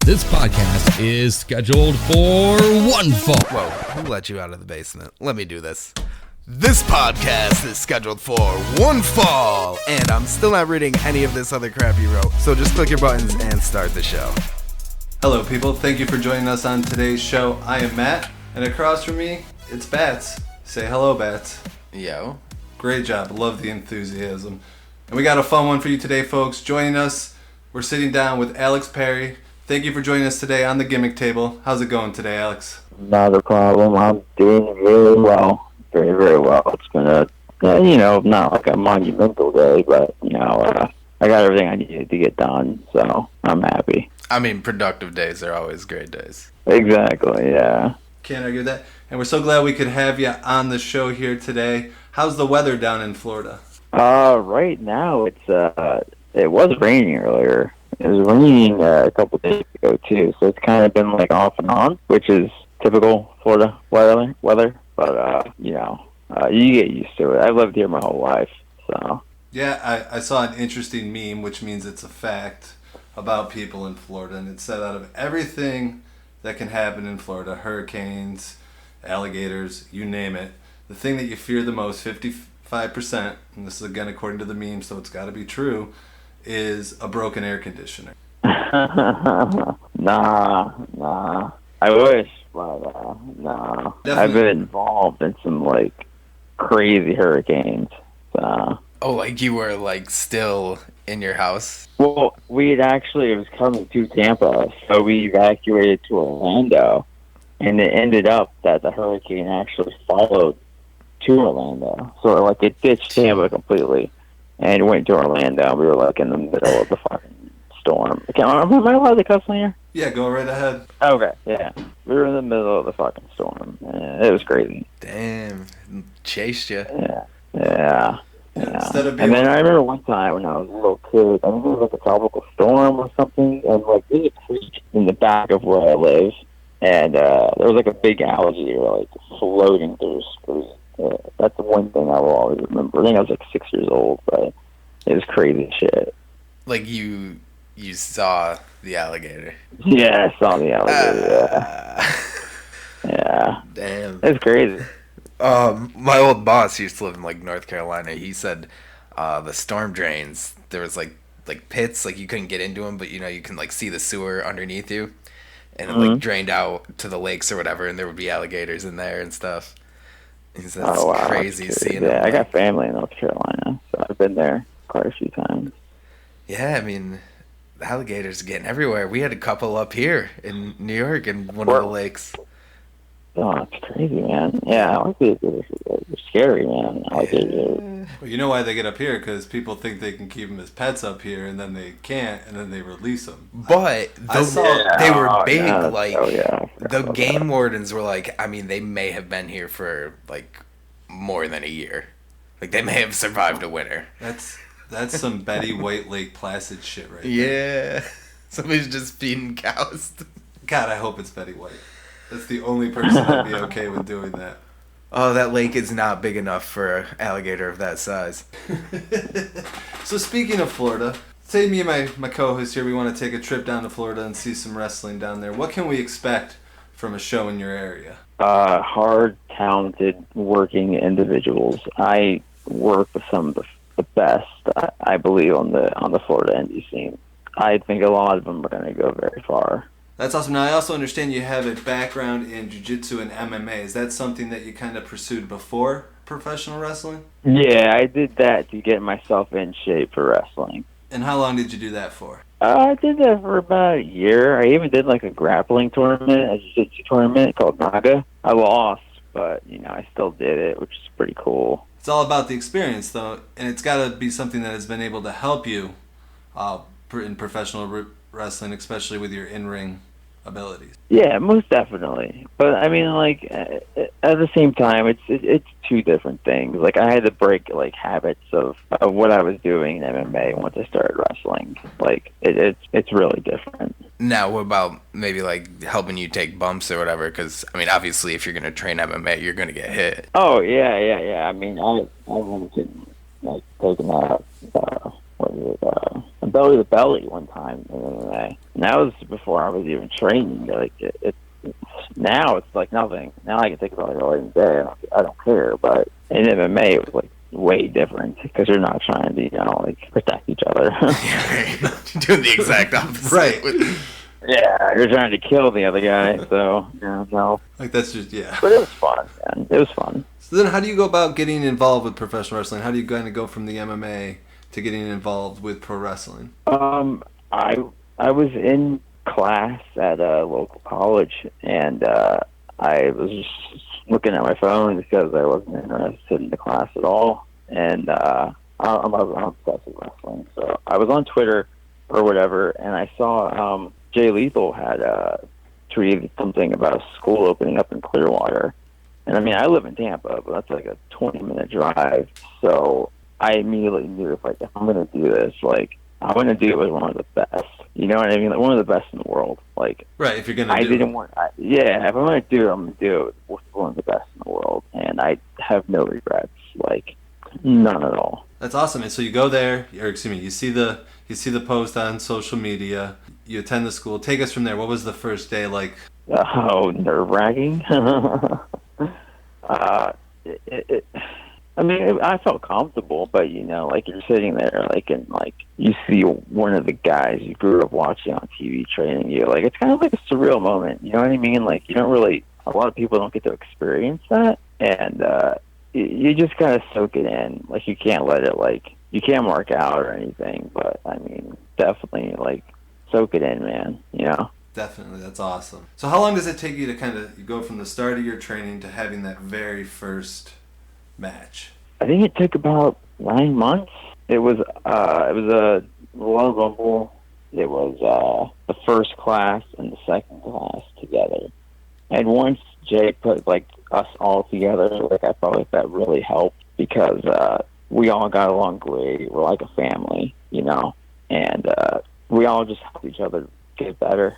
This podcast is scheduled for one fall. Whoa, who let you out of the basement? Let me do this. This podcast is scheduled for one fall, and I'm still not reading any of this other crap you wrote, so just click your buttons and start the show. Hello people, thank you for joining us on today's show. I am Matt, and across from me, it's Bats. Say hello, Bats. Yo. Great job, love the enthusiasm. And we got a fun one for you today, folks. Joining us, we're sitting down with Alex Perry. Thank you for joining us today on the Gimmick Table. How's it going today, Alex? Not a problem. I'm doing really well. Very, very well. It's been not like a monumental day, but, I got everything I needed to get done, so I'm happy. I mean, productive days are always great days. Exactly, yeah. Can't argue with that. And we're so glad we could have you on the show here today. How's the weather down in Florida? Right now, it was raining earlier. It was raining a couple days ago, too, so it's kind of been, off and on, which is typical Florida weather. But, you get used to it. I've lived here my whole life, so. Yeah, I saw an interesting meme, which means it's a fact, about people in Florida. And it said out of everything that can happen in Florida, hurricanes, alligators, you name it, the thing that you fear the most, 55%, and this is again according to the meme, so it's got to be true, is a broken air conditioner. Nah. I wish, but nah. Definitely. I've been involved in some, crazy hurricanes, so. Oh, you were, still in your house? Well, it was coming to Tampa, so we evacuated to Orlando, and it ended up that the hurricane actually followed to Orlando. So, it ditched Tampa completely, and went to Orlando. We were, in the middle of the fucking storm. Am I allowed to cuss on here? Yeah, go right ahead. Okay, yeah. We were in the middle of the fucking storm. It was crazy. Damn, chased you. Yeah. And then I remember one time when I was a little kid, I think it was a tropical storm or something, and there's a creek in the back of where I live, and there was a big alligator floating through the street. That's the one thing I will always remember. I think I was 6 years old, but it was crazy shit. You saw the alligator? Yeah, I saw the alligator. Yeah. Damn. It's crazy. My old boss used to live in North Carolina. He said the storm drains, there was pits, you couldn't get into them, but you can see the sewer underneath you, and it drained out to the lakes or whatever, and there would be alligators in there and stuff. He said it's crazy seeing them. Yeah, I got family in North Carolina, so I've been there quite a few times. Yeah, I mean, the alligators are getting everywhere. We had a couple up here in New York in one of the lakes. Oh, that's crazy, man. Yeah, alligators are scary, man. Alligators. Well, you know why they get up here? Because people think they can keep them as pets up here, and then they can't, and then they release them. But they were big. The game that. wardens were they may have been here for more than a year. They may have survived a winter. That's some Betty White Lake Placid shit right there. Yeah. Somebody's just feeding cows. God, I hope it's Betty White. That's the only person that'd be okay with doing that. Oh, that lake is not big enough for an alligator of that size. So speaking of Florida, say me and my co-host here, we want to take a trip down to Florida and see some wrestling down there. What can we expect from a show in your area? Hard, talented, working individuals. I work with some of the best, I believe, on the Florida indie scene. I think a lot of them are going to go very far. That's awesome. Now, I also understand you have a background in jiu-jitsu and MMA. Is that something that you kind of pursued before professional wrestling? Yeah, I did that to get myself in shape for wrestling. And how long did you do that for? I did that for about a year. I even did a grappling tournament, a jiu-jitsu tournament called Naga. I lost, but, I still did it, which is pretty cool. It's all about the experience, though, and it's got to be something that has been able to help you in professional wrestling, especially with your in-ring abilities. Yeah, most definitely. But I mean, at the same time, it's two different things. I had to break habits of what I was doing in MMA once I started wrestling. It's really different. Now, what about maybe helping you take bumps or whatever? Because I mean, obviously, if you're gonna train MMA, you're gonna get hit. Oh yeah. I mean, I went taking a belly to belly one time in MMA. And that was before I was even training. Like now it's like nothing. Now I can think about it all day. I don't care. But in MMA, it was like way different because you're not trying to, like protect each other. Doing the exact opposite. Right. Yeah, you're trying to kill the other guy. So no. Like that's just But it was fun, man. It was fun. So then, how do you go about getting involved with professional wrestling? How do you kind of go from the MMA to getting involved with pro wrestling? I was in class at a local college, and I was just looking at my phone because I wasn't interested in the class at all. And I'm obsessed with wrestling, so I was on Twitter or whatever, and I saw Jay Lethal had tweeted something about a school opening up in Clearwater. And I mean, I live in Tampa, but that's like a 20-minute drive. So I immediately knew if I'm going to do this, like, I want to do it with one of the best. You know what I mean? Like, one of the best in the world. Like, right, if you're going to do it. If I'm going to do it, I'm going to do it with one of the best in the world. And I have no regrets. Like, none at all. That's awesome. And so you go there, or excuse me, you see the post on social media, you attend the school. Take us from there. What was the first day like? Oh, nerve-wracking. I mean, I felt comfortable, but like you're sitting there, like, and like you see one of the guys you grew up watching on TV training you. Like, it's kind of like a surreal moment. You know what I mean? Like, a lot of people don't get to experience that, and you just gotta soak it in. Like, you can't let it, like, you can't mark out or anything, but I mean, definitely, like, soak it in, man. Definitely, that's awesome. So how long does it take you to kind of go from the start of your training to having that very first match? I think it took about 9 months. It was a Royal Rumble. It was the first class and the second class together. And once Jay put like us all together, like I felt like that really helped because we all got along great. We're like a family, and we all just help each other get better.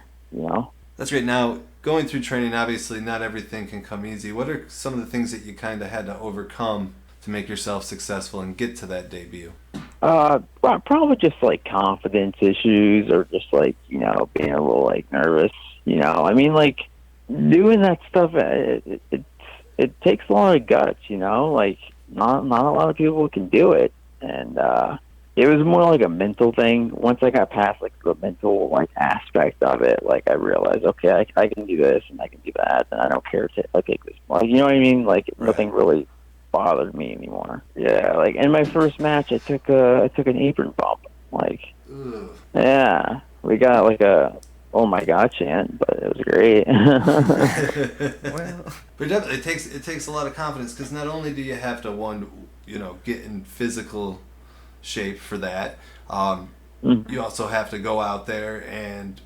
That's great. Now, going through training, obviously not everything can come easy. What are some of the things that you kind of had to overcome to make yourself successful and get to that debut? Probably just like confidence issues or just like, being a little like nervous, I mean, like doing that stuff, it takes a lot of guts, like not a lot of people can do it. And, it was more like a mental thing. Once I got past like the mental like aspect of it, like I realized, okay, I can do this and I can do that, and I don't care to take this. Like, you know what I mean? Like nothing really bothered me anymore. Yeah, like in my first match, I took an apron bump. Like, ugh. Yeah, we got like a oh my god chant, but it was great. Well, but definitely it takes a lot of confidence because not only do you have to get in physical shape for that. You also have to go out there and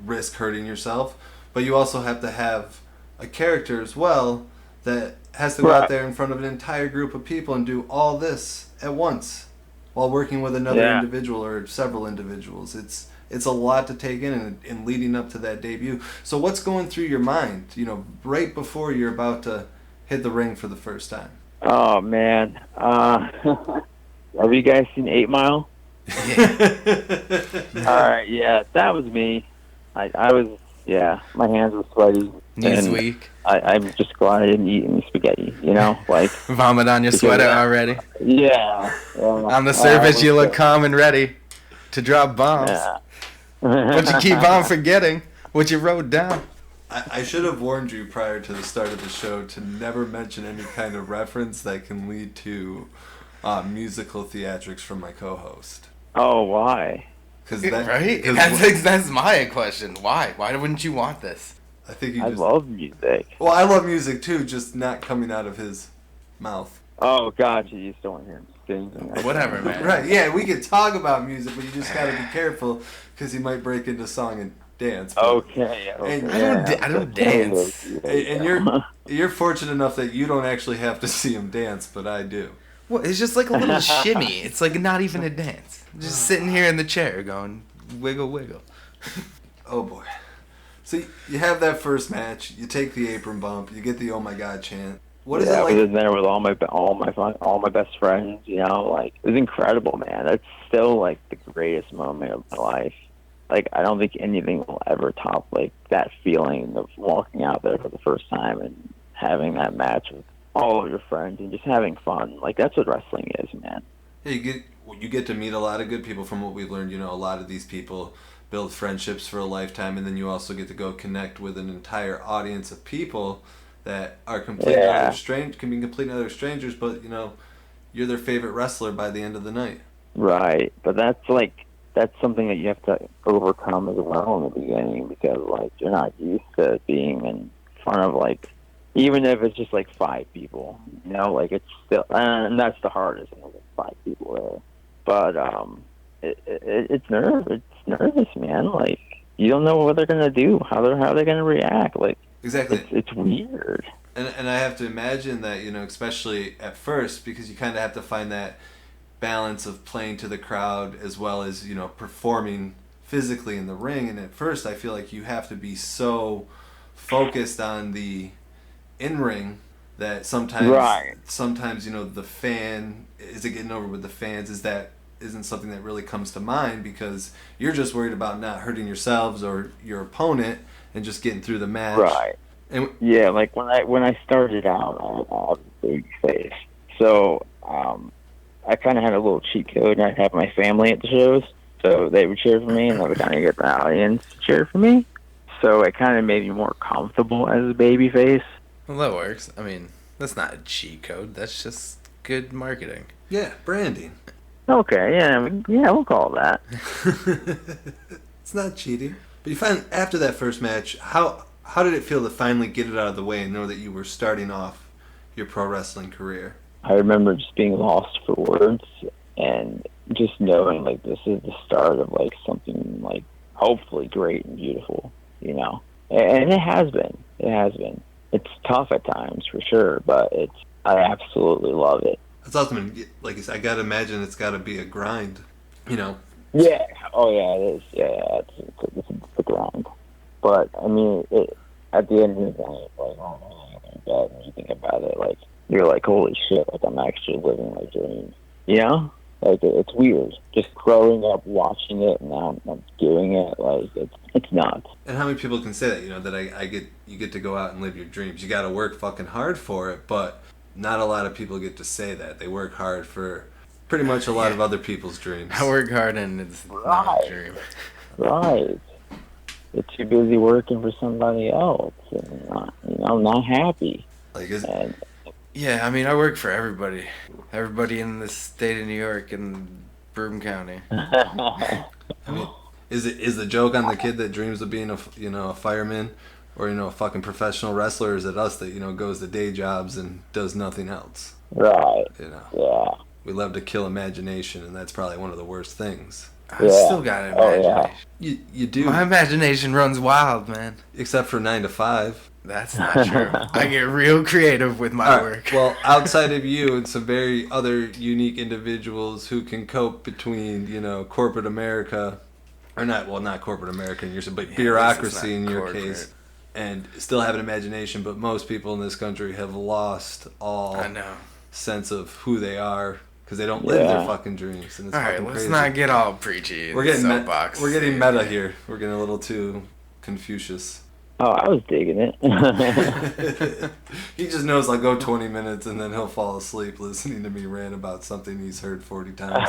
risk hurting yourself, but you also have to have a character as well that has to go out there in front of an entire group of people and do all this at once while working with another individual or several individuals. It's a lot to take in leading up to that debut. So what's going through your mind right before you're about to hit the ring for the first time? Oh man, have you guys seen 8 Mile? Alright, yeah, that was me. I was, my hands were sweaty. Knees weak. I'm just glad I didn't eat any spaghetti, like... Vomit on your sweater already. Yeah. On the surface, you look calm and ready to drop bombs. Yeah. But you keep on forgetting what you wrote down. I should have warned you prior to the start of the show to never mention any kind of reference that can lead to musical theatrics from my co-host. Oh, why? Right? That's my question. Why? Why wouldn't you want this? I think I love music. Well, I love music too, just not coming out of his mouth. Oh, gotcha. You just don't want to hear him sing. Whatever, man. Right, yeah, we could talk about music, but you just got to be careful because he might break into song and dance. But, okay. And I don't dance. And you're fortunate enough that you don't actually have to see him dance, but I do. Well, it's just like a little shimmy. It's like not even a dance. Just sitting here in the chair going wiggle, wiggle. Oh boy. So you have that first match. You take the apron bump. You get the "Oh my God" chant. What is it like? I was there with all my best friends. Like it was incredible, man. That's still like the greatest moment of my life. like, I don't think anything will ever top, like, that feeling of walking out there for the first time and having that match with all of your friends and just having fun. Like, that's what wrestling is, man. Yeah, you get to meet a lot of good people from what we've learned. You know, a lot of these people build friendships for a lifetime, and then you also get to go connect with an entire audience of people that are complete can be complete other strangers, but, you know, you're their favorite wrestler by the end of the night. Right, but that's something that you have to overcome as well in the beginning, because, like, you're not used to being in front of, like, even if it's just like 5 people, you know, like, it's still, and that's the hardest, you know, 5 people there. But it's nervous, man. Like, you don't know what they're gonna do, how they're gonna react. Like, exactly, it's weird. And I have to imagine that, you know, especially at first, because you kind of have to find that balance of playing to the crowd as well as, you know, performing physically in the ring. And at first, I feel like you have to be so focused on the in-ring that sometimes, you know, the fan, is it getting over with the fans, isn't something that really comes to mind, because you're just worried about not hurting yourselves or your opponent and just getting through the match. Right. And yeah, like, when I started out, I was babyface, so I kind of had a little cheat code, and I'd have my family at the shows, so they would cheer for me, and I would kind of get the audience to cheer for me. So it kind of made me more comfortable as a babyface. Well, that works. I mean, that's not a cheat code. That's just good marketing. yeah, branding. Okay, yeah, we'll call it that. It's not cheating. But you find, after that first match, how did it feel to finally get it out of the way and know that you were starting off your pro wrestling career? I remember just being lost for words and just knowing, like, this is the start of, like, something, like, hopefully great and beautiful, you know? And it has been. It has been. It's tough at times, for sure, but I absolutely love it. That's awesome. Like I said, I gotta imagine it's gotta be a grind, you know? Yeah. Oh, yeah, it is. Yeah, it's a grind. But, I mean, at the end of the day, like, oh, man, when you think about it, like, you're like, holy shit, like, I'm actually living my dream. You know? Like, it's weird. Just growing up, watching it, and now I'm doing it, like, it's nuts. And how many people can say that, you know, that you get to go out and live your dreams. You gotta work fucking hard for it, but not a lot of people get to say that. They work hard for pretty much a lot of other people's dreams. I work hard and it's not a dream. Right. You're too busy working for somebody else and not happy. Like, yeah, I mean, I work for everybody. Everybody in the state of New York and Broome County. I mean, is the joke on the kid that dreams of being a fireman or, you know, a fucking professional wrestler, or is it us that, you know, goes to day jobs and does nothing else? Right. You know. Yeah. We love to kill imagination, and that's probably one of the worst things. I still got an imagination. You do. My imagination runs wild, man. Except for 9 to 5. That's not true. I get real creative with my work. Well, outside of you and some very other unique individuals who can cope between, you know, corporate America, or not corporate America in your, but bureaucracy in your case, and still have an imagination, but most people in this country have lost all sense of who they are because they don't live their fucking dreams. And it's fucking crazy. Let's not get all preachy. We're getting we're getting meta here. We're getting a little too Confucius. Oh, I was digging it. He just knows I'll go 20 minutes and then he'll fall asleep listening to me rant about something he's heard 40 times.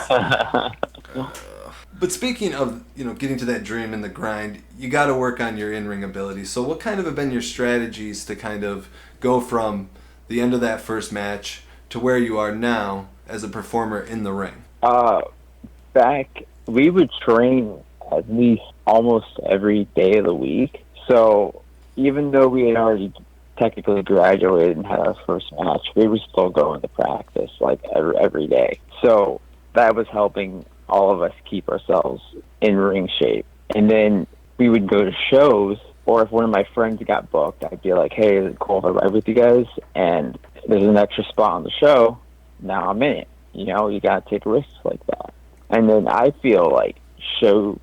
But speaking of, you know, getting to that dream and the grind, you got to work on your in-ring ability. So what kind of have been your strategies to kind of go from the end of that first match to where you are now as a performer in the ring? We would train at least almost every day of the week. So even though we had already technically graduated and had our first match, we were still going to practice like every day. So that was helping all of us keep ourselves in ring shape. And then we would go to shows, or if one of my friends got booked, I'd be like, hey, is it cool if I ride with you guys? And there's an extra spot on the show, now I'm in it. You know, you got to take risks like that. And then I feel like show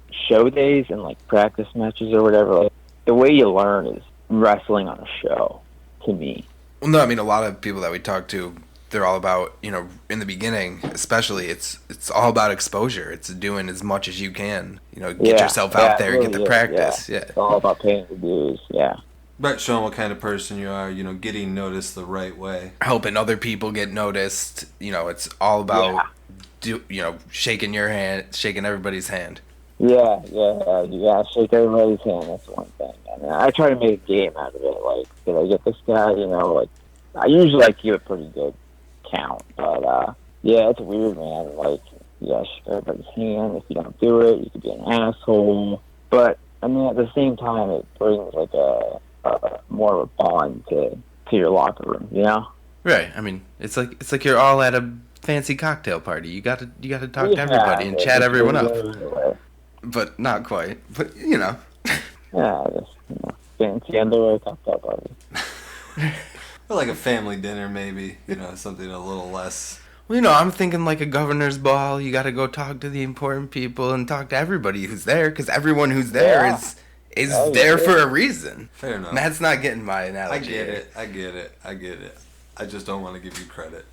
days and like practice matches or whatever, like the way you learn is wrestling on a show, to me. Well, no, I mean, a lot of people that we talk to they're all about, in the beginning, especially, it's all about exposure. It's doing as much as you can. Get yourself out there, really, get the practice. Yeah. It's all about paying the dues. Yeah. But showing what kind of person you are, getting noticed the right way. Helping other people get noticed. It's all about, shaking your hand, shaking everybody's hand. Yeah, shake everybody's hand. That's one thing. I try to make a game out of it. Like, did I get this guy? Like, I usually give a pretty good count. But, it's weird, man. Like, shake everybody's hand. If you don't do it, you could be an asshole. But, at the same time, it brings, like, a more of a bond to your locker room, Right. It's like you're all at a fancy cocktail party. You got to talk to everybody and chat everyone up. But not quite. But Yeah, just fancy underwear cocktail party. Or like a family dinner, maybe. Something a little less. Well, I'm thinking like a governor's ball. You got to go talk to the important people and talk to everybody who's there, because everyone who's there is there for a reason. Fair enough. Matt's not getting my analogy. I get it. I just don't want to give you credit.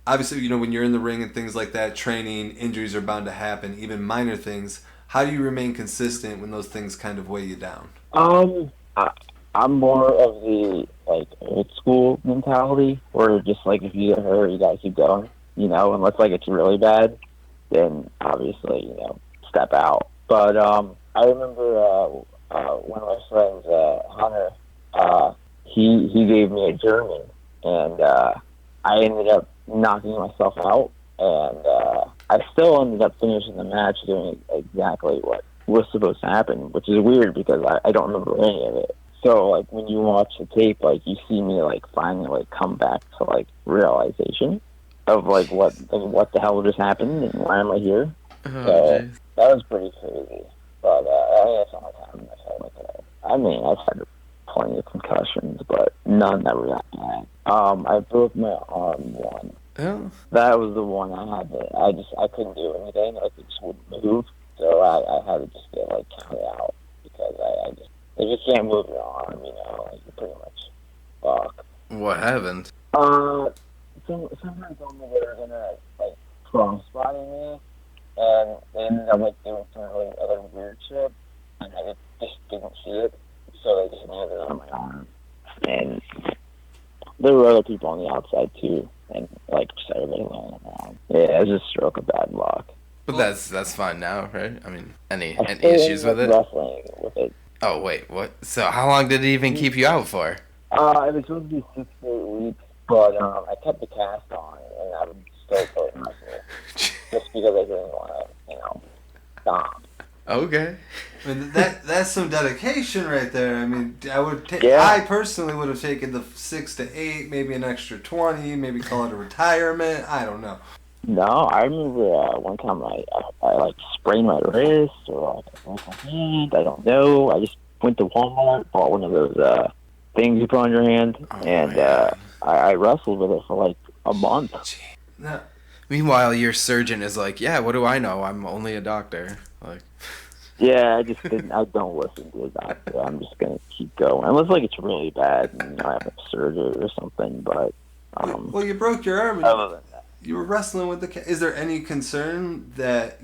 Obviously, when you're in the ring and things like that, training, injuries are bound to happen, even minor things. How do you remain consistent when those things kind of weigh you down? I'm more of the, old school mentality, where just, if you get hurt, you gotta keep going, unless, it's really bad, then, obviously, step out. But, I remember, one of my friends, Hunter, he gave me a German, and, I ended up knocking myself out, and I still ended up finishing the match doing exactly what was supposed to happen, which is weird because I don't remember any of it. So, when you watch the tape, you see me, finally, come back to, realization of, what the hell just happened and why am I here. So, that was pretty crazy. But, that's the only time I felt like that. I've had plenty of concussions, but none that were that bad. I broke my arm once. Oh. That was the one I had I couldn't do anything. I just wouldn't move. So I had to just get counted out because if you can't move your arm, you're pretty much fucked. What happened? Somebody told me they were gonna strong spotting me, and they ended up doing some other weird shit, and I just didn't see it. So they just landed on my arm, and there were other people on the outside too, and just everybody laying around. Yeah, it was just a stroke of bad luck. But that's fine now, right? Any issues with it? Wrestling with it. Oh wait, what? So how long did it even keep you out for? It was supposed to be 6 to 8 weeks, but I kept the cast on, and I would still play wrestling just because I didn't want to, stop. Okay. That's some dedication right there. I personally would have taken the 6 to 8, maybe an extra 20, maybe call it a retirement. I don't know. No, I remember one time I sprained my wrist or I broke my hand. I don't know. I just went to Walmart, bought one of those things you put on your hand, and I wrestled with it for a month. No. Meanwhile, your surgeon is like, yeah, what do I know? I'm only a doctor. Yeah, I just didn't. I don't listen to the doctor. I'm just gonna keep going unless it's really bad and I have a surgery or something. But well, you broke your arm. Other than that, you were wrestling with is there any concern that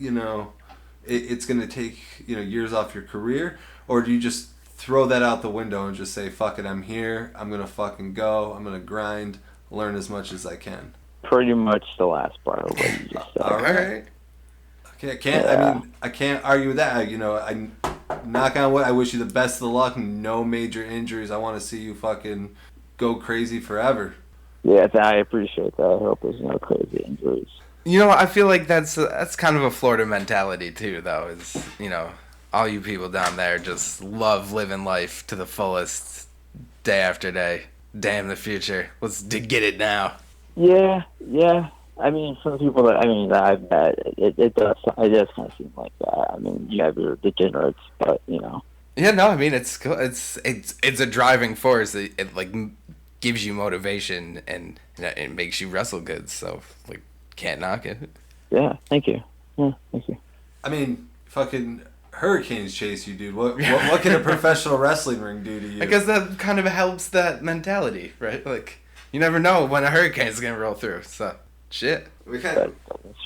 it's gonna take years off your career, or do you just throw that out the window and just say, fuck it, I'm here. I'm gonna fucking go. I'm gonna grind, learn as much as I can. Pretty much the last part of what you just said. All right. Okay, I can't argue with that. I knock on wood. I wish you the best of the luck. No major injuries. I want to see you fucking go crazy forever. Yeah, I appreciate that. I hope there's no crazy injuries. I feel like that's kind of a Florida mentality too, though. Is all you people down there just love living life to the fullest, day after day. Damn the future. Let's get it now. Yeah. Some people that I've met, it does kind of seem like that. You have your degenerates, but Yeah, no, it's cool. It's a driving force. It gives you motivation and it makes you wrestle good. So can't knock it. Yeah, thank you. Yeah, thank you. Fucking hurricanes chase you, dude. What can a professional wrestling ring do to you? I guess that kind of helps that mentality, right? Like, you never know when a hurricane's going to roll through, so, shit. That's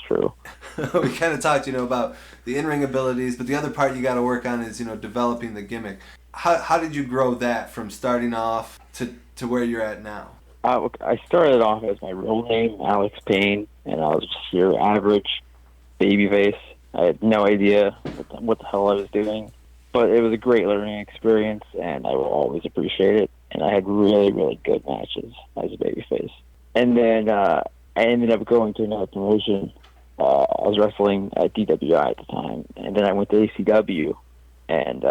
true. We kind of talked, about the in-ring abilities, but the other part you got to work on is, developing the gimmick. How did you grow that from starting off to where you're at now? I started off as my real name, Alex Payne, and I was just your average babyface. I had no idea what the hell I was doing, but it was a great learning experience, and I will always appreciate it. And I had really, really good matches as a babyface. And then I ended up going to another promotion. I was wrestling at DWI at the time, and then I went to ACW, and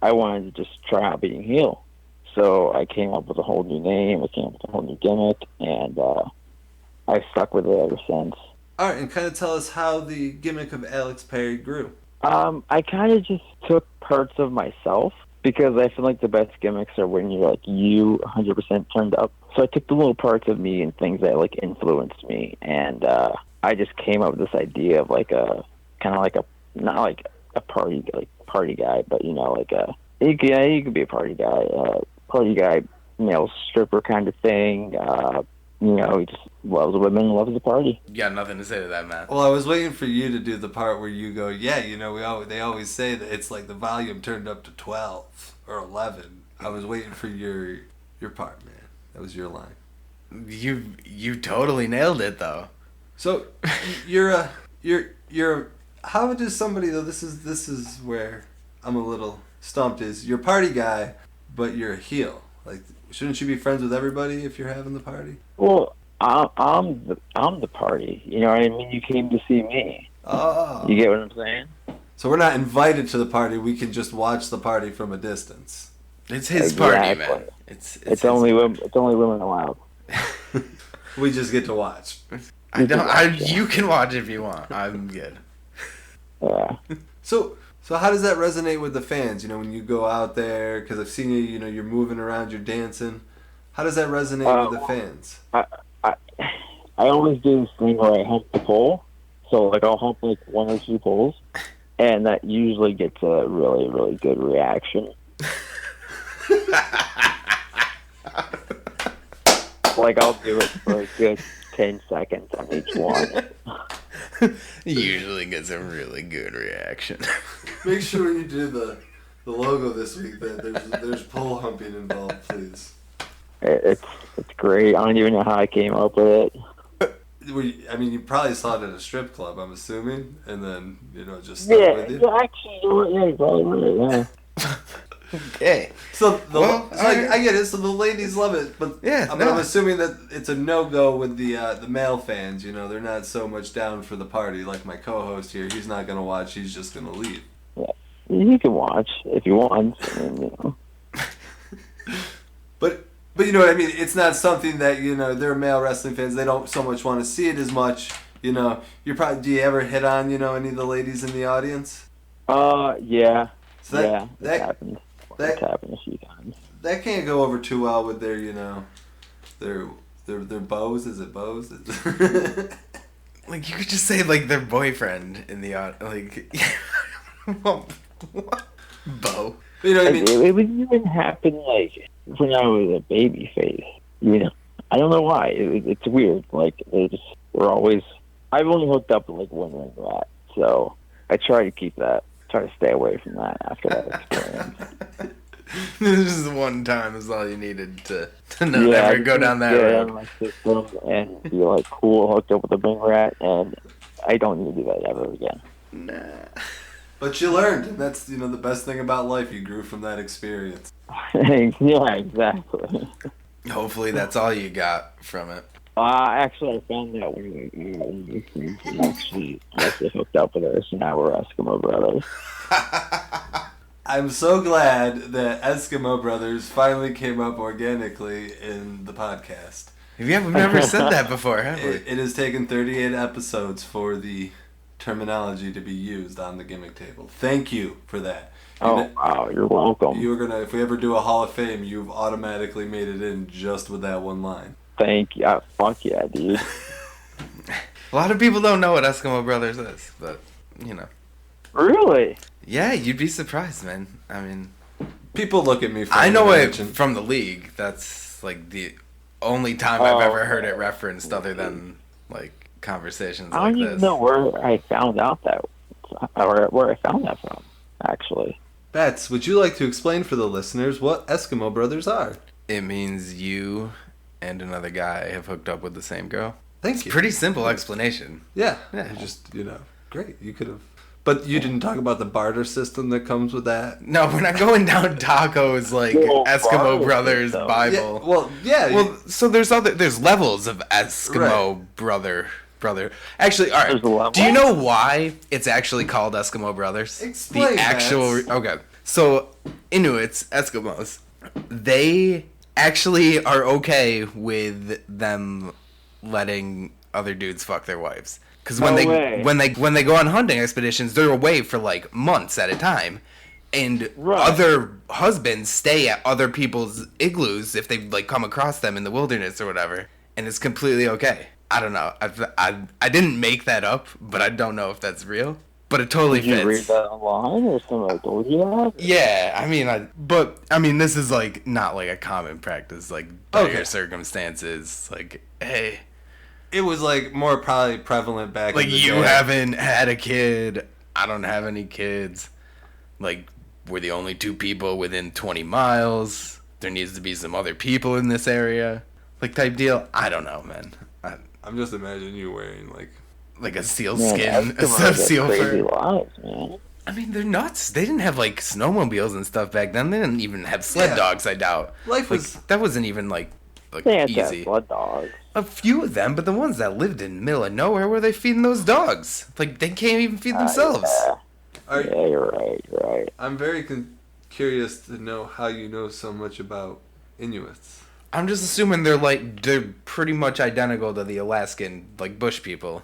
I wanted to just try out being heel. So I came up with a whole new name, I came up with a whole new gimmick, and I've stuck with it ever since. All right, and kind of tell us how the gimmick of Alex Perry grew. I kind of just took parts of myself, because I feel like the best gimmicks are when you're like you 100% turned up. So I took the little parts of me and things that like influenced me, and I just came up with this idea of like a kind of like a not like a party guy, but you could be a party guy, male stripper kind of thing. He just loves women, loves the party. You got nothing to say to that, man. Well, I was waiting for you to do the part where you go, yeah, they always say that it's like the volume turned up to 12 or 11. I was waiting for your part, man. That was your line. You totally nailed it, though. So you're how does somebody, though, this is where I'm a little stumped, is you're a party guy, but you're a heel. Like, shouldn't you be friends with everybody if you're having the party? Well, I'm the party. You know what I mean? You came to see me. Oh. You get what I'm saying? So we're not invited to the party. We can just watch the party from a distance. It's his party, man. It's only women. It's only women allowed. We just get to watch. You can watch if you want. I'm good. Yeah. So how does that resonate with the fans? When you go out there, because I've seen you. You're moving around, you're dancing. How does that resonate with the fans? I always do this thing where I hump the pole. So like I'll hump like one or two poles, and that usually gets a really, really good reaction. Like I'll do it for a good 10 seconds on each one. Usually gets a really good reaction. Make sure when you do the logo this week that there's pole humping involved, please. It's great. I don't even know how I came up with it. You probably saw it at a strip club, I'm assuming, and then just stuck with you. Yeah, actually, you're probably right. Yeah. Okay. So I get it. So the ladies love it, but I'm assuming that it's a no-go with the male fans. They're not so much down for the party like my co-host here. He's not gonna watch. He's just gonna leave. Yeah, you can watch if you want. But you know what I mean. It's not something that they're male wrestling fans. They don't so much want to see it as much. You're probably. Do you ever hit on any of the ladies in the audience? Yeah. So that happened. That's happened a few times. That can't go over too well with their their beaux. Is it beaux? Like you could just say like their boyfriend in the like. What? Beau. You know what I mean? It would even happen like when I was a baby face. I don't know why. It's weird. Like we're always. I've only hooked up with like one ring rat, so I try to keep that. Try to stay away from that after that experience. This is one time is all you needed to never go down that road. My system and be like cool, hooked up with a ring rat, and I don't need to do that ever again. Nah. But you learned, and that's the best thing about life. You grew from that experience. Yeah, exactly. Hopefully, that's all you got from it. Actually, I found out when we actually hooked up with her, so now we're Eskimo brothers. I'm so glad that Eskimo Brothers finally came up organically in the podcast. We've never said that before, have we? It has taken 38 episodes for the terminology to be used on the Gimmick Table. Thank you for that. Wow, you're welcome. If we ever do a Hall of Fame, you've automatically made it in just with that one line. Thank you. Fuck yeah, dude. A lot of people don't know what Eskimo Brothers is, but, Really? Yeah, you'd be surprised, man. I mean, People look at me for I know it religion. from the league. That's like the only time I've ever heard it referenced, other than like conversations I like don't even this. know where I found out that, or where I found that from, actually. Bats, would you like to explain for the listeners what Eskimo brothers are? It means you and another guy have hooked up with the same girl. Thank you. Pretty simple explanation. Yeah. Yeah. You just, great. You could have. But you didn't talk about the barter system that comes with that? No, we're not going down Taco's like Well, Eskimo Bible, Brothers though. Bible. Yeah. Well, so there's levels of Eskimo brother. Actually, all There's a right. level? Do you know why it's actually called Eskimo Brothers? Explain, the actual. Max. Okay, so Inuits, Eskimos, they actually are okay with them letting other dudes fuck their wives. Because when they go on hunting expeditions, they're away for like months at a time, and other husbands stay at other people's igloos if they like come across them in the wilderness or whatever, and it's completely okay. I don't know. I didn't make that up, but I don't know if that's real. But it totally Did you fits. read that online, or somebody told you that? Yeah, I mean, this is like not like a common practice. Like, dire circumstances, like, hey. It was like more probably prevalent back Like, in the you day. haven't had a kid. I don't have any kids. Like, we're the only two people within 20 miles. There needs to be some other people in this area. Like, type deal. I don't know, man. I'm just imagining you wearing like a seal Man, skin. Eskimos A have seal crazy fur. lives, man. I mean, they're nuts. They didn't have, like, snowmobiles and stuff back then. They didn't even have sled dogs, I doubt. Life was... That wasn't even, like They had to have easy. blood dogs. A few of them, but the ones that lived in the middle of nowhere, where they feeding those dogs? Like, they can't even feed themselves. Yeah, you're right. I'm very curious to know how you know so much about Inuits. I'm just assuming they're pretty much identical to the Alaskan, like, bush people.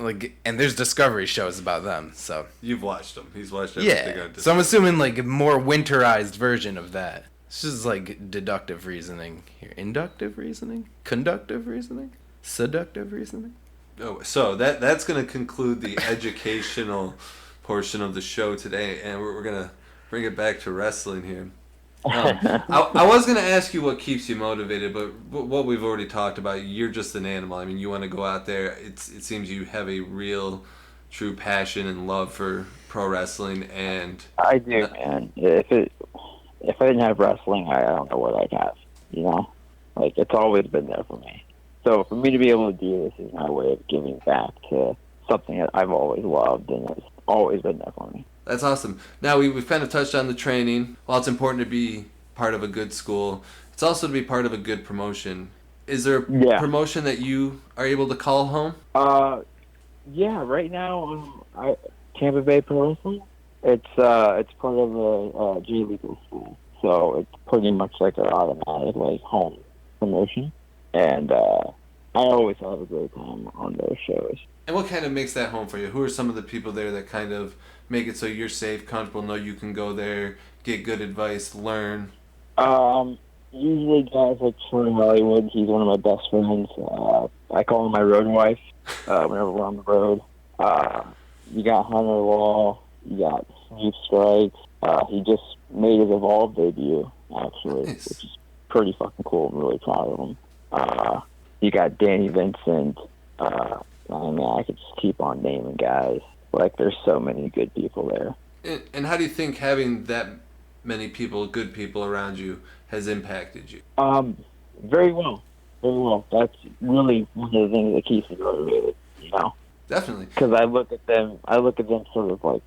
Like, and there's Discovery shows about them, so. You've watched them. He's watched everything on Yeah, Discovery. so I'm assuming, like, a more winterized version of that. This is like deductive reasoning here. Inductive reasoning? Conductive reasoning? Seductive reasoning? Oh, so that's going to conclude the educational portion of the show today, and we're going to bring it back to wrestling here. I was going to ask you what keeps you motivated, but what we've already talked about, you're just an animal. I mean, you want to go out there. It seems you have a real, true passion and love for pro wrestling, and I do, man. If I didn't have wrestling, I don't know what I'd have. You know, like it's always been there for me. So for me to be able to do this is my way of giving back to something that I've always loved and has always been there for me. that's awesome. Now, we've kind of touched on the training. While it's important to be part of a good school, it's also to be part of a good promotion. Is there a promotion that you are able to call home? Yeah, right now, Tampa Bay Pro Wrestling. It's part of a J Legal school, so it's pretty much like an automatic like home promotion, and I always have a great time on those shows. And what kind of makes that home for you? Who are some of the people there that kind of make it so you're safe, comfortable, know you can go there, get good advice, learn? Usually guys like Troy Hollywood. He's one of my best friends. I call him my road wife whenever we're on the road. You got Hunter Law. You got Steve Strikes. He just made his Evolve debut, actually, Nice. which is pretty fucking cool. I'm really proud of him. You got Danny Vincent. I mean, I could just keep on naming guys. Like, there's so many good people there. And how do you think having that many people, good people around you, has impacted you? Very well. Very well. That's really one of the things that keeps me motivated, you know? Definitely. Because I look at them sort of like,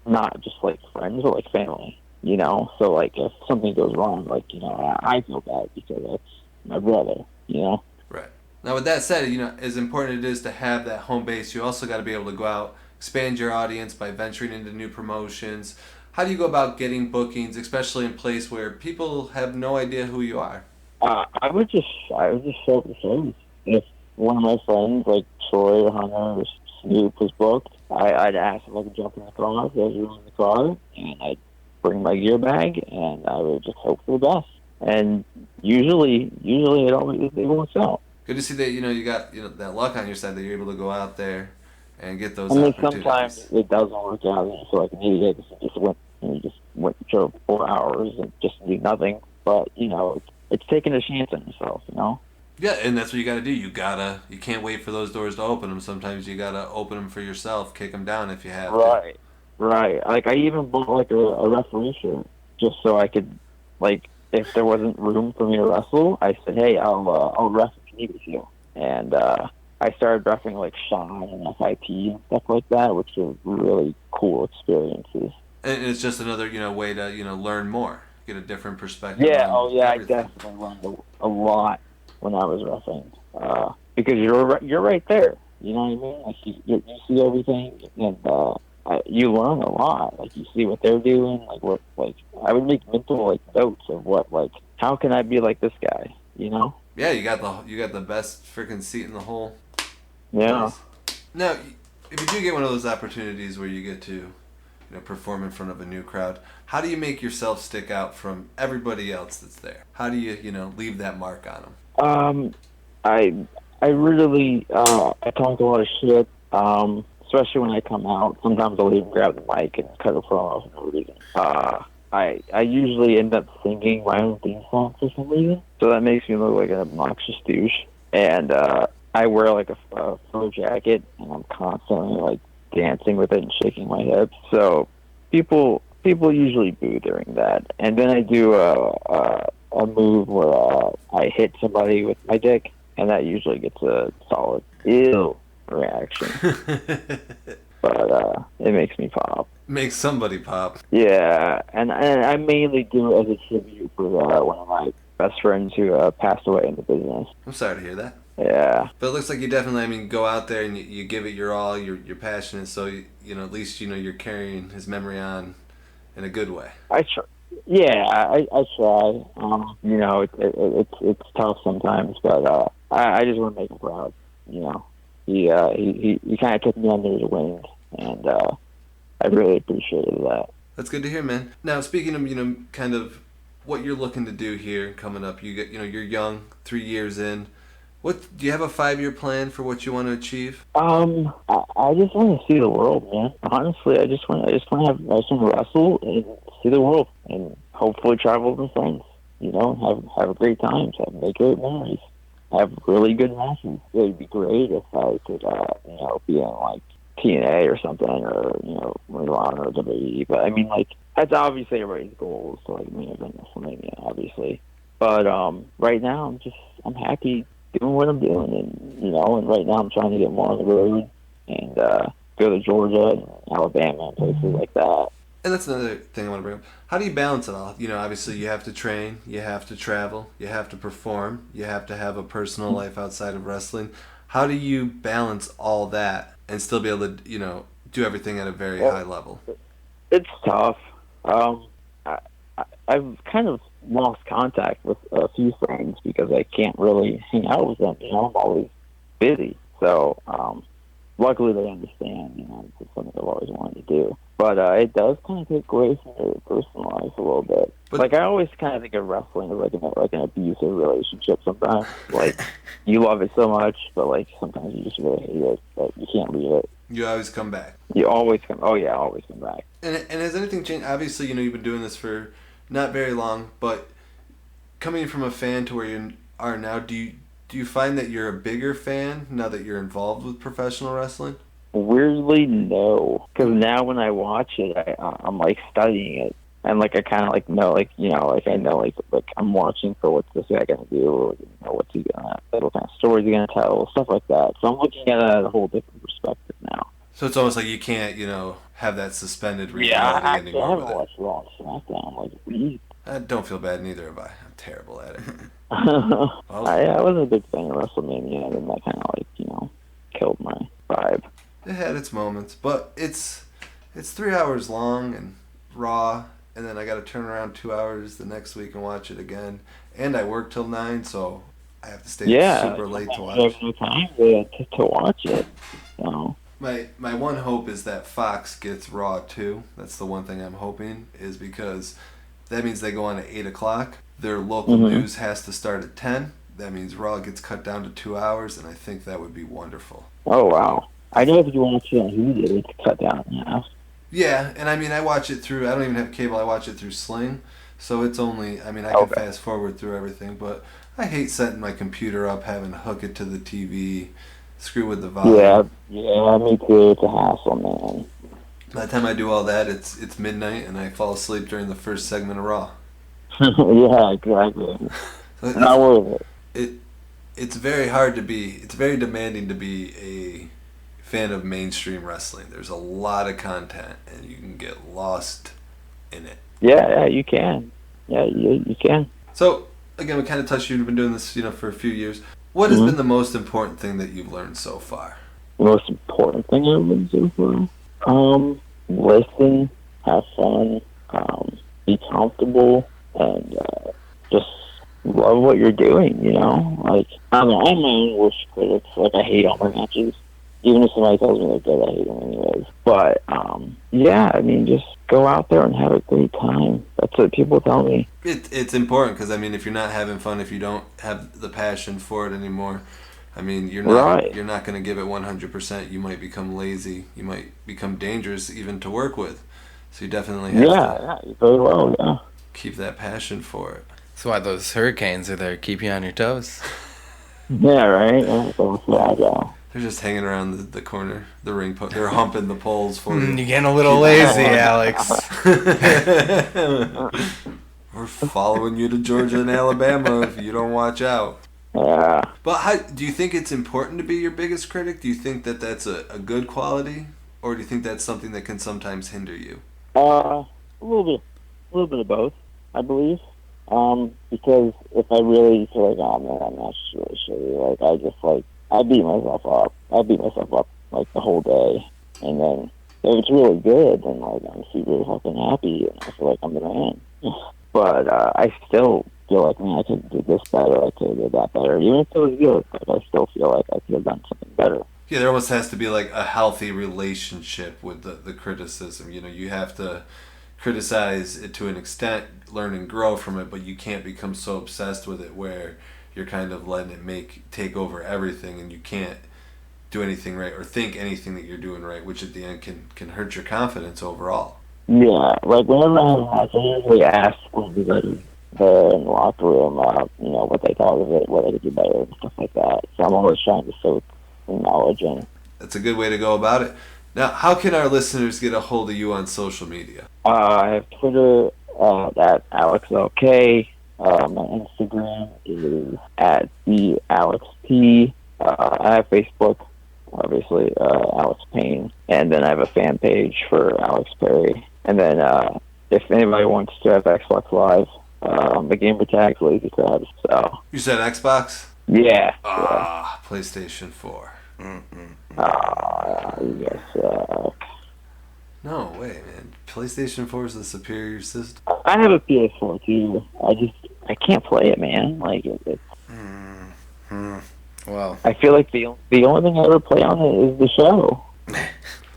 not just like friends, but like family, you know? So, like, if something goes wrong, like, you know, I feel bad because that's my brother, you know? Right. Now, with that said, you know, as important it is to have that home base, you also got to be able to go out, expand your audience by venturing into new promotions. How do you go about getting bookings, especially in a place where people have no idea who you are? I would just show up the shows. If one of my friends, like Troy or Hunter or Snoop, was booked, I'd ask if I could jump in the car, if there was room in the car, and I'd bring my gear bag, and I would just hope for the best. And usually it works out. Good to see that, you know, you got, you know, that luck on your side, that you're able to go out there and get those I mean, opportunities. sometimes it doesn't work out, and so like maybe I just for 4 hours and just do nothing. But, it's taking a chance on yourself, Yeah, and that's what you got to do. You can't wait for those doors to open them. Sometimes you got to open them for yourself, kick them down if you have to. Right. Like, I even bought, like, a referee shirt just so I could, like, if there wasn't room for me to wrestle, I said, hey, I'll ref if you need me to. And I started reffing, like, Sean and FIP and stuff like that, which are really cool experiences. And it's just another, way to, learn more, get a different perspective. Yeah, on everything. I definitely learned a lot when I was reffing. Because you're right there. You know what I mean? Like, you see everything, and you learn a lot. Like, you see what they're doing. Like, I would make mental, like, notes of what, like, how can I be like this guy, Yeah, you got the best freaking seat in the whole Yeah. place. Now, if you do get one of those opportunities where you get to, perform in front of a new crowd, how do you make yourself stick out from everybody else that's there? How do you, leave that mark on them? I really I talk a lot of shit. Especially when I come out. Sometimes I'll even grab the mic and cut a promo for no reason. I usually end up singing my own theme song for some reason, so that makes me look like an obnoxious douche. And I wear like a fur jacket, and I'm constantly like dancing with it and shaking my hips. So people usually boo during that. And then I do a move where I hit somebody with my dick, and that usually gets a solid ew reaction. But it makes me pop. Makes somebody pop. Yeah, and I mainly do it as a tribute for one of my best friends who passed away in the business. I'm sorry to hear that. Yeah. But it looks like you definitely, go out there and you give it your all. You're passionate, so at least you're carrying his memory on in a good way. I try. Yeah, I try. It's tough sometimes, but I just want to make him proud. He kind of took me under his wing, and I really appreciated that. That's good to hear, man. Now, speaking of, kind of what you're looking to do here coming up, you're young, 3 years in. What do you have a 5-year plan for what you want to achieve? I just want to see the world, man. Honestly, I just want to wrestle and see the world, and hopefully travel with friends. Have great times, make great memories, have really good matches. It would be great if I could, be in like TNA or something, or Ring of Honor or WWE. But I mean, like, that's obviously everybody's goal, so like me and WrestleMania, obviously. But right now, I'm happy doing what I'm doing, and right now I'm trying to get more on the road and go to Georgia and Alabama and places like that. And that's another thing I want to bring up. How do you balance it all? Obviously you have to train, you have to travel, you have to perform, you have to have a personal life outside of wrestling. How do you balance all that and still be able to, do everything at a very high level? It's tough. I've kind of lost contact with a few friends because I can't really hang out with them. I'm always busy. So luckily they understand. It's something I've always wanted to do. But it does kind of take away from your personal life a little bit. But I always kind of think of wrestling as like an abusive relationship sometimes. Like, you love it so much, but like sometimes you just really hate it, but you can't leave it. You always come back. You always come. Oh yeah, always come back. And has anything changed? Obviously, you've been doing this for not very long, but coming from a fan to where you are now, do you find that you're a bigger fan now that you're involved with professional wrestling? Weirdly, no. Because now when I watch it, I'm like studying it, and like I kind of like know, like I know like I'm watching for what's this guy gonna do, what's he gonna, what kind of stories he gonna tell, stuff like that. So I'm looking at it at a whole different perspective now. So it's almost like you can't, have that suspended reality anymore. I haven't watched Raw and SmackDown. I don't feel bad, neither have I. I'm terrible at it. I wasn't a big fan of WrestleMania, and that kind of killed my vibe. It had its moments, but it's 3 hours long and raw, and then I got to turn around 2 hours the next week and watch it again. And I work till 9, so I have to stay super late to watch. I have no time to watch it. So. My one hope is that Fox gets Raw too. That's the one thing I'm hoping, is because that means they go on at 8 o'clock. Their local news has to start at 10. That means Raw gets cut down to 2 hours, and I think that would be wonderful. Oh, wow. I know if you want to see on Hulu, it's cut down in half. Yeah, and I mean, I watch it through. I don't even have cable. I watch it through Sling, so it's only. I mean, I can fast forward through everything, but I hate setting my computer up, having to hook it to the TV, screw with the volume. Yeah, me too. It's a hassle, man. By the time I do all that, it's midnight, and I fall asleep during the first segment of Raw. Yeah, exactly. So not worth it. It's very hard to be. It's very demanding to be a fan of mainstream wrestling. There's a lot of content, and you can get lost in it. Yeah, you can. Yeah, you can. So again, we kind of touched. You've been doing this, for a few years. What has been the most important thing that you've learned so far? The most important thing I've learned so far? Listen, have fun, be comfortable, and just love what you're doing, Like, I'm my own worst critic. Like, I hate all my matches. Even if somebody tells me they're good, I hate them anyways. But, just go out there and have a great time. That's what people tell me. It's important because, if you're not having fun, if you don't have the passion for it anymore, you're not going to give it 100%. You might become lazy. You might become dangerous even to work with. So you definitely have to very well, keep that passion for it. That's why those hurricanes are there, keep you on your toes. Yeah, right? Yeah. They're just hanging around the corner, the ring. They're humping the poles for you. You're getting a little lazy, Alex. We're following you to Georgia and Alabama if you don't watch out. Yeah. But do you think it's important to be your biggest critic? Do you think that that's a good quality? Or do you think that's something that can sometimes hinder you? A little bit of both, I believe. Because if I really feel like, oh man, I'm not really sure, I beat myself up. I beat myself up the whole day, and then if it's really good, then I'm super fucking happy, and I feel like I'm the man. But I still feel like, man, I could have did this better. I could have did that better. Even if it was good, I still feel like I could have done something better. Yeah, there almost has to be a healthy relationship with the criticism. You have to criticize it to an extent, learn and grow from it, but you can't become so obsessed with it where you're kind of letting it take over everything, and you can't do anything right or think anything that you're doing right, which at the end can hurt your confidence overall. Yeah, whenever I have a match, I usually ask everybody in the locker room, what they thought of it, what they could do better, and stuff like that. So I'm always trying to soak knowledge in. That's a good way to go about it. Now, how can our listeners get a hold of you on social media? I have Twitter at AlexLK. My Instagram is at @thealexp. I have Facebook, obviously, Alex Payne, and then I have a fan page for Alex Perry. And then if anybody wants to have Xbox Live, the gamer tag's Lazy Crabs. So you said Xbox? Yeah. PlayStation 4. Yes. No way, man. PlayStation 4 is the superior system. I have a PS4 too. I can't play it, man. Well, I feel like the only thing I ever play on it is the show.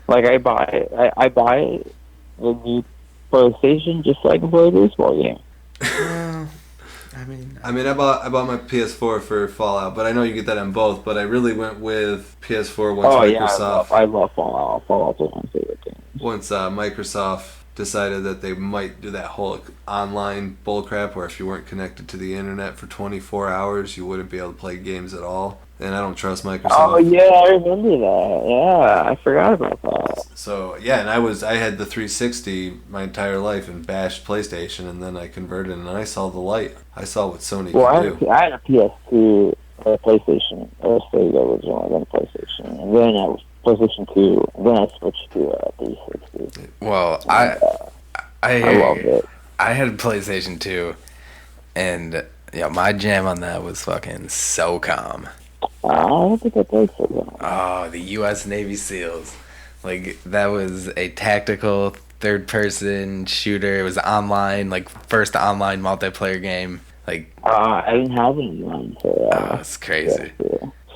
I buy it. I buy it the new PlayStation just so I can play a baseball game. I bought my PS4 for Fallout, but I know you get that on both. But I really went with PS4 once Microsoft. I love Fallout. Fallout's one of my favorite games. Once Microsoft decided that they might do that whole online bullcrap where if you weren't connected to the internet for 24 hours, you wouldn't be able to play games at all. And I don't trust Microsoft. Oh yeah, I remember that. Yeah, I forgot about that. So yeah, and I had the 360 my entire life and bashed PlayStation, and then I converted and I saw the light. I saw what Sony could do. I had a PS2, a PlayStation, or Sega originally, then PlayStation, and then I was PlayStation 2, and then I switched to 360. Well, I loved it. I had a PlayStation 2, and my jam on that was fucking SOCOM. I don't think I played SOCOM. Oh, the U.S. Navy SEALs. That was a tactical third-person shooter. It was online, first online multiplayer game. I didn't have any online, so it's crazy.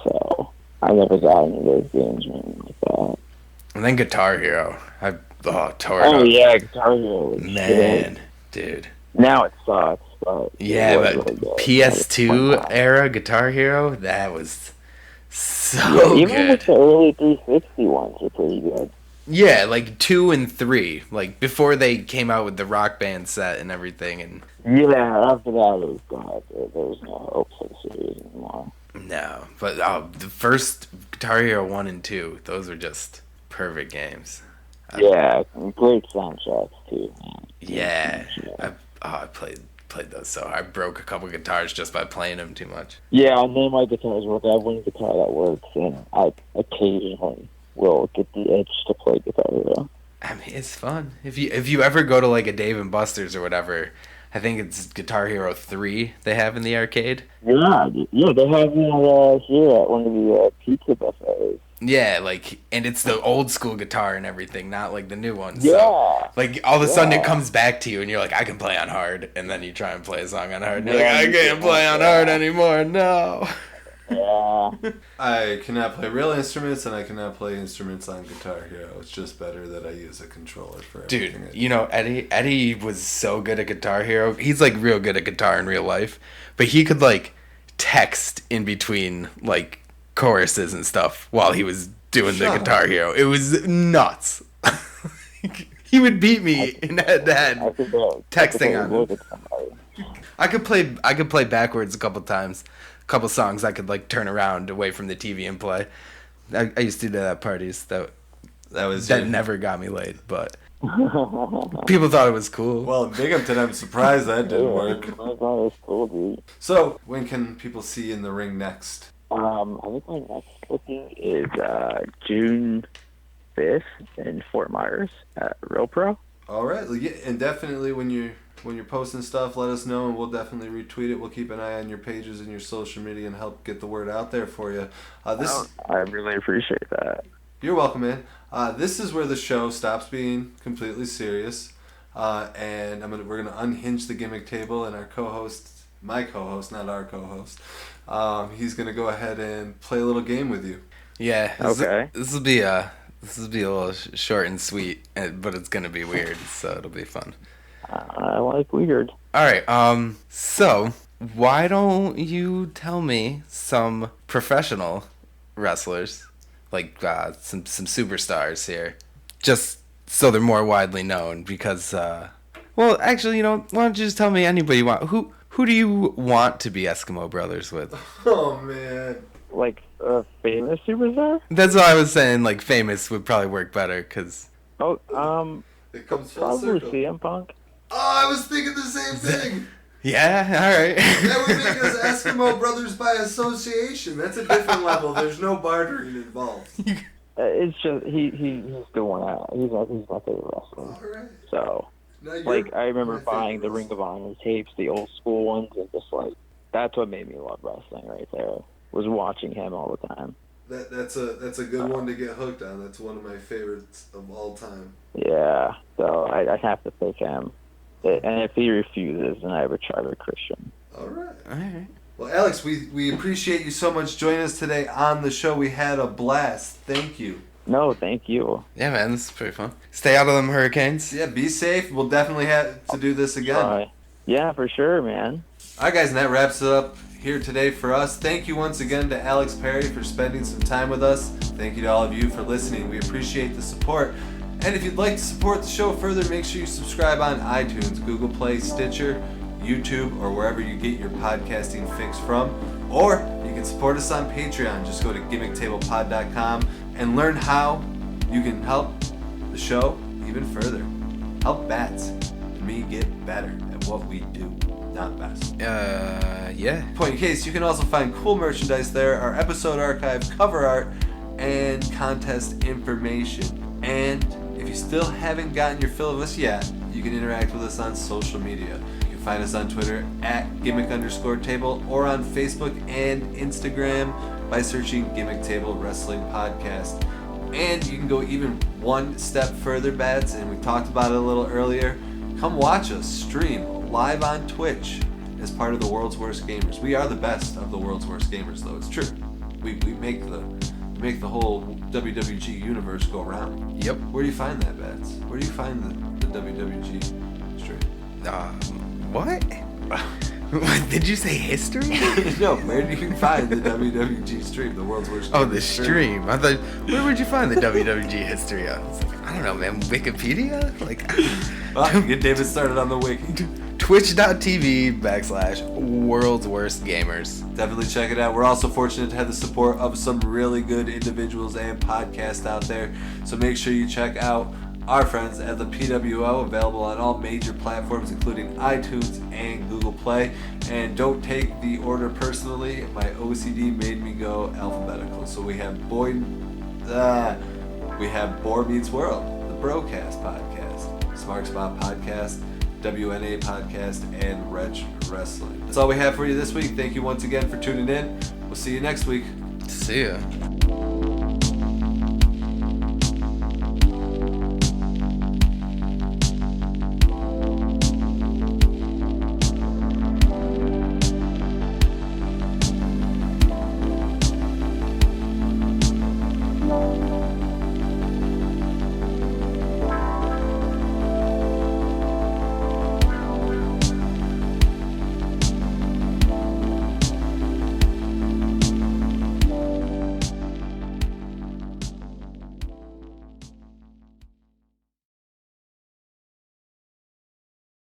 So I never got into those games or anything like that. And then Guitar Hero. Yeah, Guitar Hero. Man, dude. Now it sucks. Yeah, but really PS2 era Guitar Hero, that was so even good. The early 360 ones are pretty good. Yeah, like 2 and 3, like before they came out with the Rock Band set and everything. And Yeah, after that it was gone. There was no hope for the series anymore. no, but the first Guitar Hero 1 and 2, those are just perfect games. Yeah, great soundtracks too. Man. Yeah, I played those so hard. I broke a couple guitars just by playing them too much. Yeah, I know my guitars work. I have one guitar that works, and I occasionally will get the itch to play Guitar Hero. I mean, it's fun. If you ever go to like a Dave and Buster's or whatever, I think it's Guitar Hero 3 they have in the arcade. Yeah, they have one here at one of the pizza buffets. Yeah, like, and it's the old school guitar and everything, not like the new ones. Yeah. So, like, all of a sudden it comes back to you and you're like, I can play on hard. And then you try and play a song on hard. And you're like, I can't play on hard anymore. No. Yeah. I cannot play real instruments, and I cannot play instruments on Guitar Hero. It's just better that I use a controller for everything. Dude, you know, Eddie was so good at Guitar Hero. He's, like, real good at guitar in real life. But he could, like, text in between, like, choruses and stuff while he was doing the Guitar Hero. It was nuts. He would beat me in head-to-head texting on him. I could play backwards a couple times. A couple songs I could like turn around away from the TV and play. I used to do that at parties. That never got me laid, but people thought it was cool. Well, in Binghamton, I'm surprised that didn't work. I thought it was cool, dude. So, when can people see you in the ring next? I think my next booking is June 5th in Fort Myers at Real Pro. All right, yeah, and definitely when you're posting stuff, let us know, and we'll definitely retweet it. We'll keep an eye on your pages and your social media and help get the word out there for you. I really appreciate that. You're welcome, man. This is where the show stops being completely serious, and we're gonna unhinge the gimmick table, and our co-host, my co-host, not our co-host, he's gonna go ahead and play a little game with you. Yeah. Okay. This will be a little short and sweet, but it's gonna be weird, so it'll be fun. I like weird. All right. So why don't you tell me some professional wrestlers, like some superstars here, just so they're more widely known? Because, well, actually, you know, why don't you just tell me anybody you want? Who do you want to be Eskimo Brothers with? Oh man. Like a famous superstar? That's what I was saying. Like famous would probably work better, cause. Oh, it comes full probably circle. CM Punk. Oh, I was thinking the same thing. Yeah, all right. That would make us Eskimo Brothers by association. That's a different level. There's no bartering involved. It's just he's the one out. He's my favorite wrestler. All right. So, like, I remember buying the Ring of Honor tapes, the old school ones, and just like that's what made me love wrestling right there. Was watching him all the time. That's a good one to get hooked on. That's one of my favorites of all time. Yeah, so I have to pick him. And if he refuses, then I would try with Christian. All right. All right. Well, Alex, we appreciate you so much joining us today on the show. We had a blast. Thank you. No, thank you. Yeah, man, this is pretty fun. Stay out of them hurricanes. Yeah, be safe. We'll definitely have to do this again. Yeah, for sure, man. All right, guys, and that wraps it up here today for us. Thank you once again to Alex Perry for spending some time with us. Thank you to all of you for listening. We appreciate the support. And if you'd like to support the show further, make sure you subscribe on iTunes, Google Play, Stitcher, YouTube, or wherever you get your podcasting fix from. Or you can support us on Patreon. Just go to gimmicktablepod.com and learn how you can help the show even further. Help Bats and me get better at what we do, not best. Yeah. Point in case, you can also find cool merchandise there, our episode archive, cover art, and contest information. And if you still haven't gotten your fill of us yet, you can interact with us on social media. You can find us on Twitter at @gimmick_table or on Facebook and Instagram by searching Gimmick Table Wrestling Podcast. And you can go even one step further, Bats, and we talked about it a little earlier. Come watch us stream live on Twitch as part of the World's Worst Gamers. We are the best of the World's Worst Gamers, though. It's true. We make the whole WWG universe go around. Yep. Where do you find that, Bats? Where do you find the WWG stream? What? What, did you say history? No, where do you find the WWG stream, the world's worst? Oh, the stream. I thought, where would you find the WWG history? I was like, I don't know, man. Wikipedia? Like, well, get David started on the wiki. Twitch.tv/world's worst gamers. Definitely check it out. We're also fortunate to have the support of some really good individuals and podcasts out there. So make sure you check out our friends at the PWO, available on all major platforms, including iTunes and Google Play. And don't take the order personally. My OCD made me go alphabetical. So we have Boar Meets World, the Brocast podcast, Smart Spot podcast, WNA podcast, and Wretch Wrestling. That's all we have for you this week. Thank you once again for tuning in. We'll see you next week. See ya.